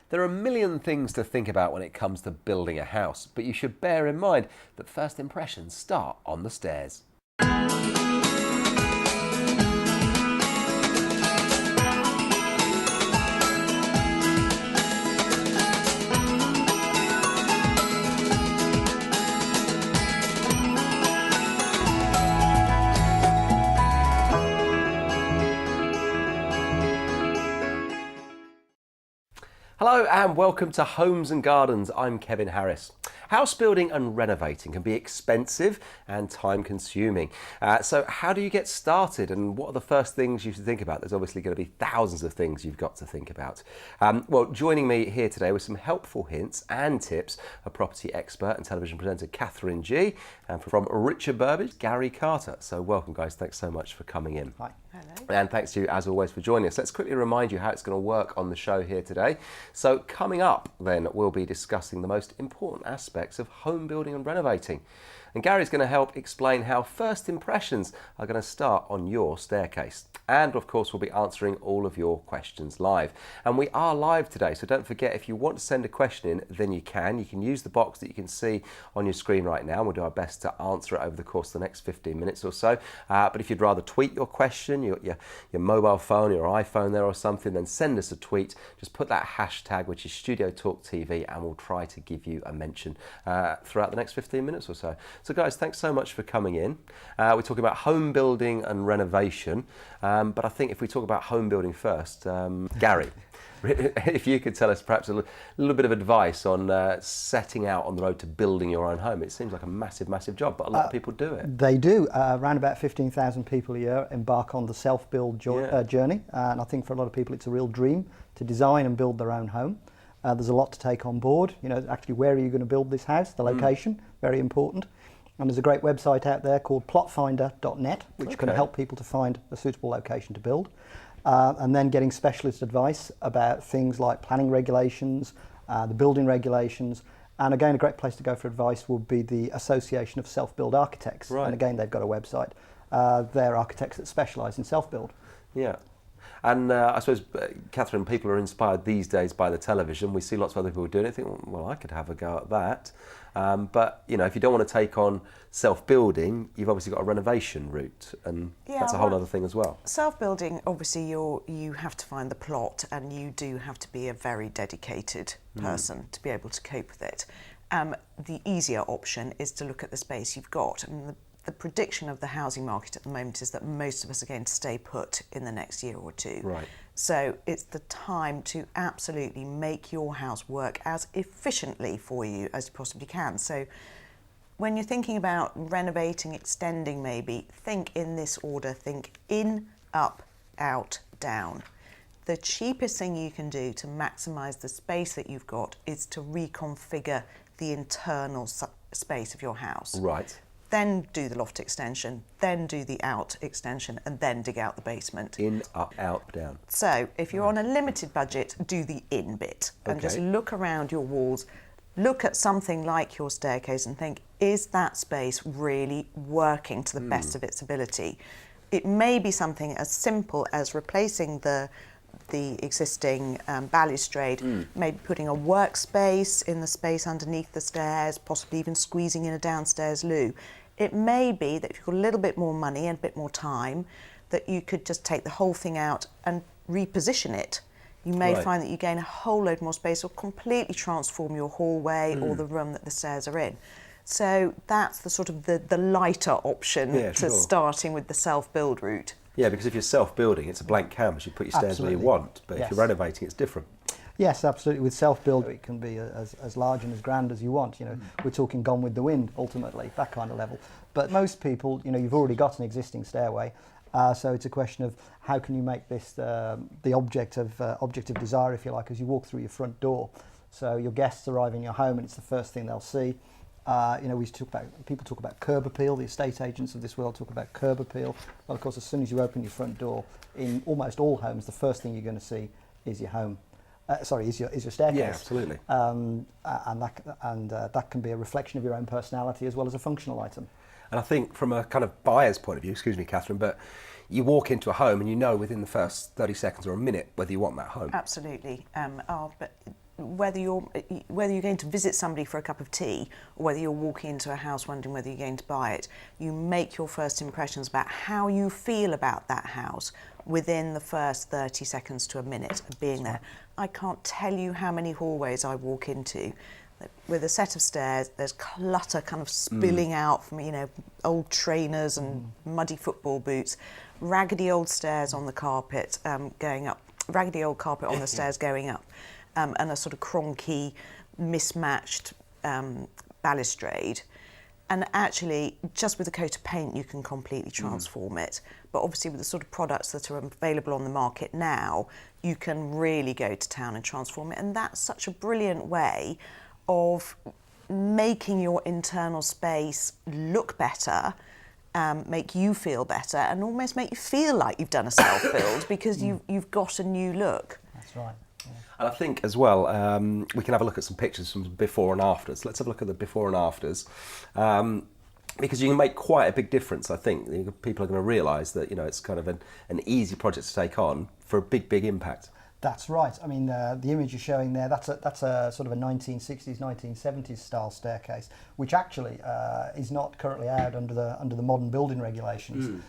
There are a million things to think about when it comes to building a house, but you should bear in mind that first impressions start on the stairs. Hello and welcome to Homes and Gardens. I'm Kevin Harris. House building and renovating can be expensive and time consuming. So how do you get started and what are the first things you should think about? There's obviously going to be thousands of things you've got to think about. Well, joining me here today with some helpful hints and tips are property expert and television presenter Catherine G, and from Richard Burbidge, Gary Carter. So welcome guys, thanks so much for coming in. Hi. Hello. And thanks to you, as always, for joining us. Let's quickly remind you how it's going to work on the show here today. So coming up, then, we'll be discussing the most important aspects of home building and renovating. And Gary's going to help explain how first impressions are going to start on your staircase. And of course, we'll be answering all of your questions live. And we are live today, so don't forget, if you want to send a question in, then you can. You can use the box that you can see on your screen right now. We'll do our best to answer it over the course of the next 15 minutes or so. But if you'd rather tweet your question, your mobile phone, your iPhone there or something, then send us a tweet. Just put that hashtag, which is Studio Talk TV, and we'll try to give you a mention throughout the next 15 minutes or so. So guys, thanks so much for coming in. We're talking about home building and renovation, but I think if we talk about home building first, Gary, if you could tell us perhaps a little bit of advice on setting out on the road to building your own home. It seems like a massive, massive job, but a lot of people do it. They do. Around about 15,000 people a year embark on the self-build journey, and I think for a lot of people it's a real dream to design and build their own home. There's a lot to take on board. You know, actually, where are you going to build this house? The location, very important. And there's a great website out there called plotfinder.net, which can help people to find a suitable location to build. And then getting specialist advice about things like planning regulations, the building regulations. And again, a great place to go for advice would be the Association of Self-Build Architects. Right. And again, they've got a website. They're architects that specialise in self-build. Yeah. And I suppose, Catherine, people are inspired these days by the television. We see lots of other people doing it. Think, well, I could have a go at that. But, you know, if you don't want to take on self-building, you've obviously got a renovation route, and that's a whole other thing as well. Self-building, obviously, you have to find the plot, and you do have to be a very dedicated person to be able to cope with it. The easier option is to look at the space you've got. And the prediction of the housing market at the moment is that most of us are going to stay put in the next year or two. Right. So it's the time to absolutely make your house work as efficiently for you as you possibly can. So when you're thinking about renovating, extending maybe, think in this order. Think in, up, out, down. The cheapest thing you can do to maximise the space that you've got is to reconfigure the internal space of your house. Right. Then do the loft extension, then do the out extension, and then dig out the basement. In, up, out, down. So if you're on a limited budget, do the in bit and just look around your walls, look at something like your staircase and think, is that space really working to the best of its ability? It may be something as simple as replacing the existing balustrade, maybe putting a workspace in the space underneath the stairs, possibly even squeezing in a downstairs loo. It may be that if you've got a little bit more money and a bit more time, that you could just take the whole thing out and reposition it. You may find that you gain a whole load more space or completely transform your hallway or the room that the stairs are in. So that's the sort of the lighter option to starting with the self-build route. Yeah, because if you're self-building, it's a blank canvas. You put your stairs where you want, but if you're renovating, it's different. Yes, absolutely. With self-build, it can be as large and as grand as you want. You know, we're talking Gone with the Wind, ultimately, that kind of level. But most people, you know, you've already got an existing stairway, so it's a question of how can you make this the object of desire, if you like, as you walk through your front door. So your guests arrive in your home, and it's the first thing they'll see. You know, people talk about curb appeal. The estate agents of this world talk about curb appeal. Well, of course, as soon as you open your front door, in almost all homes, the first thing you're going to see is your home. Is your staircase. Yeah, absolutely. And that can be a reflection of your own personality as well as a functional item. And I think from a kind of buyer's point of view, excuse me, Catherine, but you walk into a home and you know within the first 30 seconds or a minute whether you want that home. Absolutely. But whether you're going to visit somebody for a cup of tea or whether you're walking into a house wondering whether you're going to buy it, you make your first impressions about how you feel about that house within the first 30 seconds to a minute of being there. I can't tell you how many hallways I walk into with a set of stairs. There's clutter kind of spilling out from, you know, old trainers and muddy football boots, raggedy old stairs on the carpet going up, raggedy old carpet on the stairs going up, and a sort of cronky, mismatched balustrade. And actually, just with a coat of paint, you can completely transform it. But obviously, with the sort of products that are available on the market now, you can really go to town and transform it. And that's such a brilliant way of making your internal space look better, make you feel better, and almost make you feel like you've done a self-build because you've got a new look. That's right. Yeah. And I think as well, we can have a look at some pictures from before and afters. Let's have a look at the before and afters. Because you can make quite a big difference, I think. People are going to realise that, you know, it's kind of an easy project to take on for a big, big impact. That's right. I mean, the image you're showing there, that's a sort of a 1960s, 1970s style staircase, which actually is not currently out under the modern building regulations.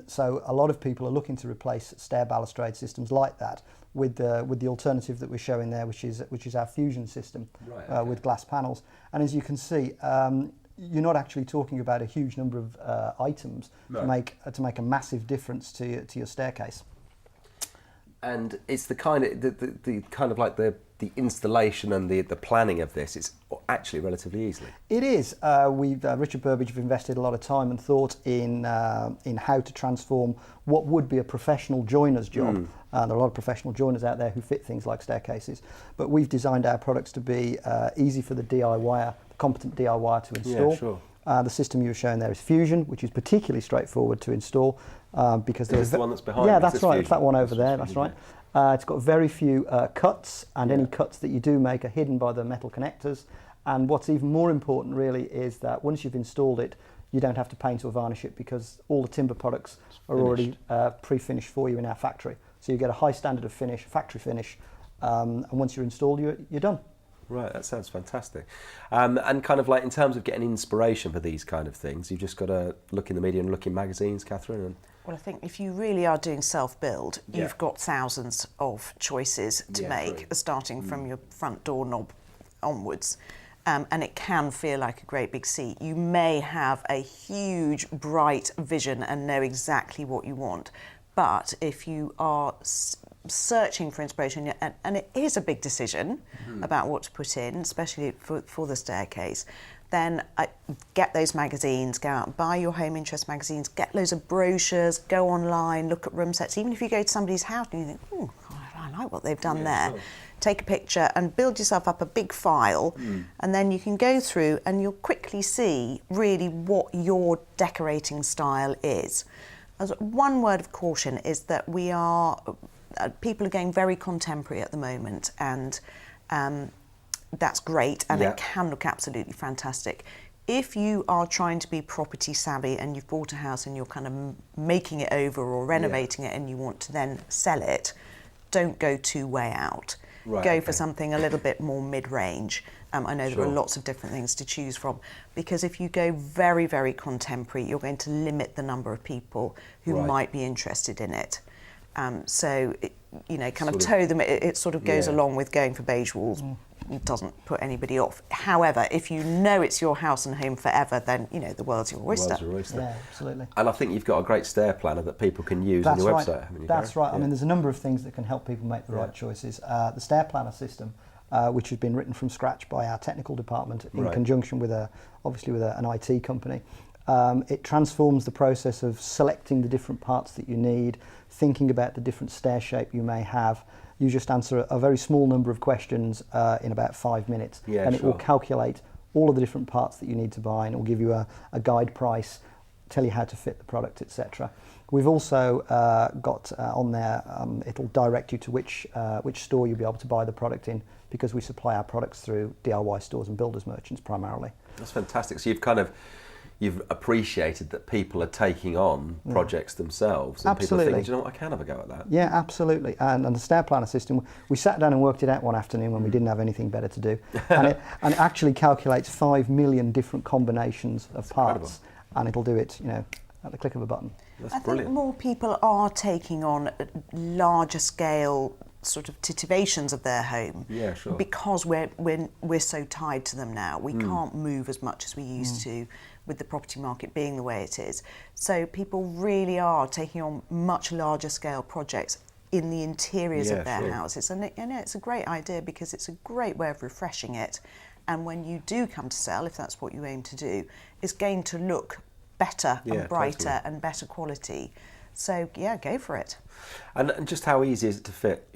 So a lot of people are looking to replace stair balustrade systems like that with the alternative that we're showing there, which is our fusion system, right, okay, with glass panels. And as you can see, you're not actually talking about a huge number of items to make a massive difference to your staircase. And it's the kind of the kind of like the installation and the planning of this. It's actually relatively easy. It is. Richard Burbidge have invested a lot of time and thought in how to transform what would be a professional joiner's job. There are a lot of professional joiners out there who fit things like staircases, but we've designed our products to be easy for the DIYer, the competent DIYer to install. Yeah, sure. The system you were showing there is Fusion, which is particularly straightforward to install because there's the one that's behind. Yeah, that's right. It's that one over there. That's right. It's got very few cuts, and any cuts that you do make are hidden by the metal connectors. And what's even more important, really, is that once you've installed it, you don't have to paint or varnish it because all the timber products are already pre-finished for you in our factory. So you get a high standard of finish, factory finish, and once you're installed, you're done. Right, that sounds fantastic. And kind of like in terms of getting inspiration for these kind of things, you've just got to look in the media and look in magazines, Catherine. And well, I think if you really are doing self-build, you've got thousands of choices to make, starting from your front door knob onwards. And it can feel like a great big sea. You may have a huge, bright vision and know exactly what you want. But if you are searching for inspiration, and it is a big decision about what to put in, especially for the staircase, then get those magazines, go out and buy your home interest magazines, get loads of brochures, go online, look at room sets. Even if you go to somebody's house and you think, oh, I like what they've done there, sure, take a picture and build yourself up a big file, and then you can go through and you'll quickly see really what your decorating style is. One word of caution is that people are going very contemporary at the moment, and that's great, and it can look absolutely fantastic. If you are trying to be property savvy and you've bought a house and you're kind of making it over or renovating it and you want to then sell it, don't go too way out. Right, go for something a little bit more mid-range. I know there are lots of different things to choose from, because if you go very, very contemporary, you're going to limit the number of people who might be interested in it. So, toe them. It sort of goes along with going for beige walls. It doesn't put anybody off. However, if you know it's your house and home forever, then the world's your oyster. Yeah, absolutely. And I think you've got a great stair planner that people can use on your website, haven't you? That's right. I mean, there's a number of things that can help people make the right choices. The stair planner system, which has been written from scratch by our technical department in conjunction with an IT company. It transforms the process of selecting the different parts that you need, thinking about the different stair shape you may have. You just answer a very small number of questions in about 5 minutes, and it will calculate all of the different parts that you need to buy, and it will give you a guide price, tell you how to fit the product, etc. We've also got on there, it'll direct you to which store you'll be able to buy the product in, because we supply our products through DIY stores and builders merchants primarily. That's fantastic. So you've appreciated that people are taking on projects themselves, and Absolutely. people are thinking, do you know what, I can have a go at that. Yeah, absolutely. And the stair planner system, we sat down and worked it out one afternoon when we didn't have anything better to do, and it actually calculates 5 million different combinations of parts, incredible. and it'll do it, at the click of a button. That's I brilliant. think more people are taking on larger scale sort of titivations of their home. Yeah, sure. Because we're so tied to them now. We can't move as much as we used to, with the property market being the way it is. So people really are taking on much larger scale projects in the interiors of their houses. And it's a great idea because it's a great way of refreshing it. And when you do come to sell, if that's what you aim to do, it's going to look better and brighter and better quality. So yeah, go for it. And just how easy is it to fit,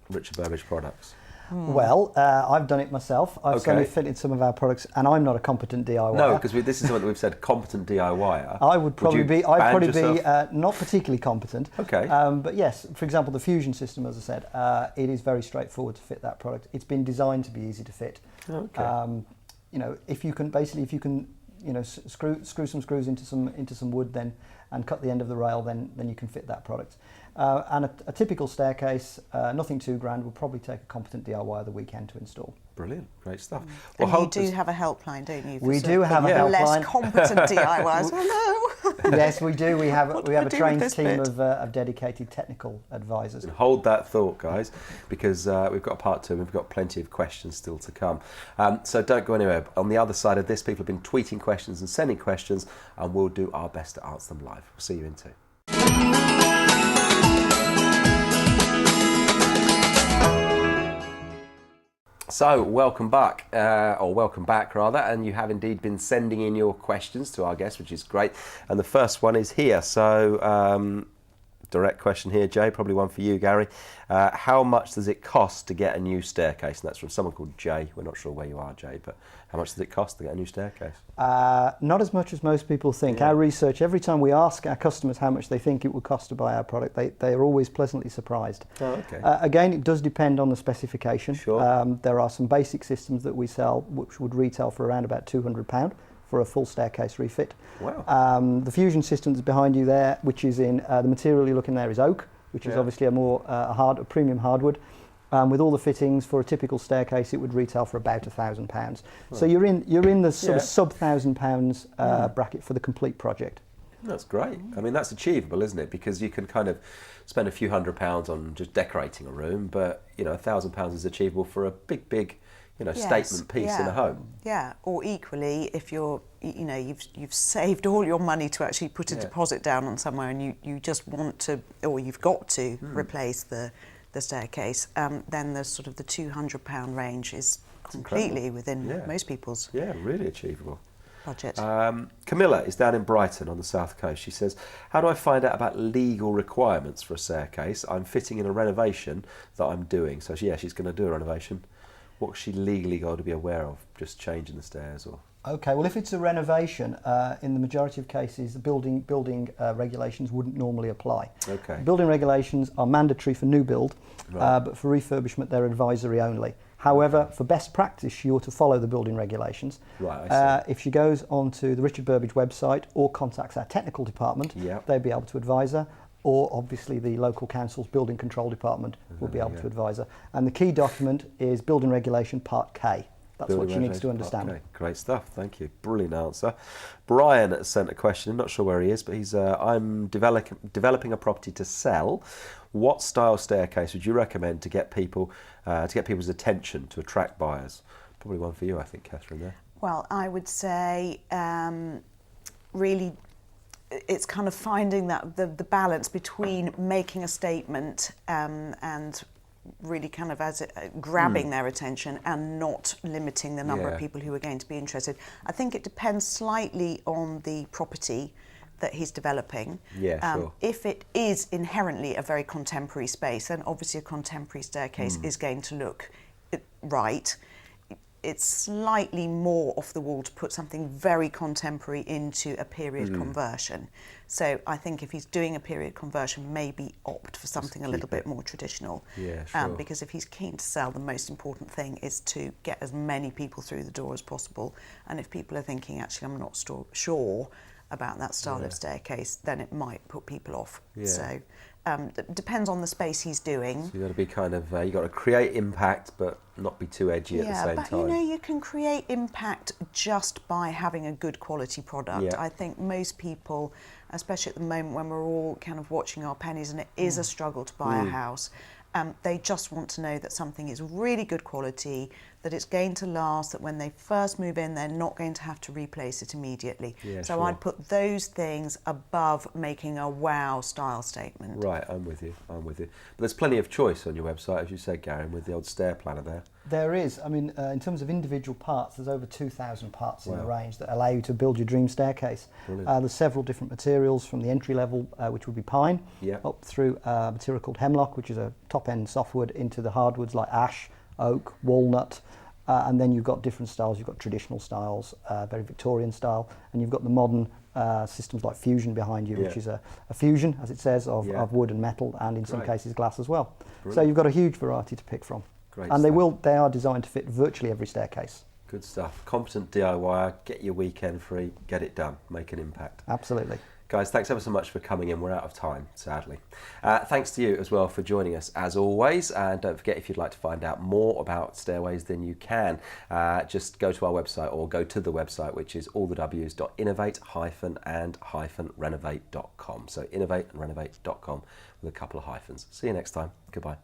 Richard Burbidge products? Well, I've done it myself. I've certainly fitted some of our products, and I'm not a competent DIYer. No, because this is something that we've said, competent DIYer. I'd probably be not particularly competent. Okay. But yes, for example, the Fusion system, as I said, it is very straightforward to fit that product. It's been designed to be easy to fit. Okay. If you can screw some screws into some wood, then and cut the end of the rail, then you can fit that product. And a typical staircase, nothing too grand, will probably take a competent DIY the weekend to install. Brilliant, great stuff. And you do have a helpline, don't you? We do have a helpline. Less competent DIYers. Hello. Yes, we do. We have a trained team bit? of dedicated technical advisors. And hold that thought, guys, because we've got a part 2 and we've got plenty of questions still to come. So don't go anywhere. On the other side of this, people have been tweeting questions and sending questions, and we'll do our best to answer them live. We'll see you in 2. So welcome back, and you have indeed been sending in your questions to our guests, which is great. And the first one is here. So direct question here, Jay, probably one for you, Gary. How much does it cost to get a new staircase? And that's from someone called Jay. We're not sure where you are, Jay, but how much does it cost to get a new staircase? Not as much as most people think. Our research, every time we ask our customers how much they think it would cost to buy our product, they are always pleasantly surprised. Oh, okay. Again, it does depend on the specification. Sure. There are some basic systems that we sell which would retail for around about £200 for a full staircase refit. Wow. The Fusion system that's behind you there, which is in the material you're looking there is oak, which is obviously a more a premium hardwood. With all the fittings for a typical staircase, it would retail for about £1,000. Right. So you're in the sort of sub £1,000 bracket for the complete project. That's great. I mean, that's achievable, isn't it? Because you can kind of spend a few £100s on just decorating a room, but £1,000 is achievable for a big statement piece in a home. Yeah, or equally, if you're, you've saved all your money to actually put a deposit down on somewhere, and you just want to, or you've got to replace the staircase, then the sort of the £200 range is completely within most people's really achievable budget. Camilla is down in Brighton on the south coast. She says, how do I find out about legal requirements for a staircase? I'm fitting in a renovation that I'm doing. So she's going to do a renovation. What's she legally got to be aware of? Just changing the stairs or? Okay, well, if it's a renovation, in the majority of cases, the building regulations wouldn't normally apply. Okay. Building regulations are mandatory for new build, but for refurbishment, they're advisory only. However, for best practice, she ought to follow the building regulations. Right, I see. If she goes onto the Richard Burbidge website or contacts our technical department, they'll be able to advise her. Or obviously the local council's building control department will be able to advise her. And the key document is Building Regulation Part K. That's what she needs to understand. Okay, great stuff. Thank you. Brilliant answer. Brian has sent a question. I'm not sure where he is, but he's. I'm developing a property to sell. What style staircase would you recommend to get people's attention to attract buyers? Probably one for you, I think, Catherine. There. Well, I would say really, it's kind of finding that the balance between making a statement and really kind of grabbing their attention and not limiting the number of people who are going to be interested. I think it depends slightly on the property that he's developing. Sure. If it is inherently a very contemporary space, then obviously a contemporary staircase is going to look right. it's slightly more off the wall to put something very contemporary into a period conversion. So I think if he's doing a period conversion, maybe opt for something a little bit more traditional. Yeah, sure. Because if he's keen to sell, the most important thing is to get as many people through the door as possible. And if people are thinking, actually, I'm not sure about that style of staircase, then it might put people off. Yeah. So it depends on the space he's doing. So you've got to be kind of, you've got to create impact, but not be too edgy at the same but time. you know, you can create impact just by having a good quality product. Yeah. I think most people, especially at the moment when we're all kind of watching our pennies and it is a struggle to buy a house, they just want to know that something is really good quality, that it's going to last, that when they first move in, they're not going to have to replace it immediately. Yeah, so sure. I'd put those things above making a wow style statement. Right, I'm with you. But there's plenty of choice on your website, as you said, Gary, with the old stair planner there. There is. I mean, in terms of individual parts, there's over 2,000 parts in the range that allow you to build your dream staircase. There's several different materials from the entry level, which would be pine, up through a material called hemlock, which is a top-end softwood, into the hardwoods like ash, oak, walnut, and then you've got different styles. You've got traditional styles, very Victorian style, and you've got the modern systems like fusion behind you, which is a fusion, as it says, of wood and metal, and in some cases glass as well. So you've got a huge variety to pick from. Great and stuff. they are designed to fit virtually every staircase. Good stuff. Competent DIY, get your weekend free, get it done, make an impact. Absolutely. Guys, thanks ever so much for coming in. We're out of time, sadly. Thanks to you as well for joining us, as always. And don't forget, if you'd like to find out more about stairways, then you can. Just go to our website or go to the website, which is allthews.innovate-and-renovate.com. So innovate and renovate.com with a couple of hyphens. See you next time. Goodbye.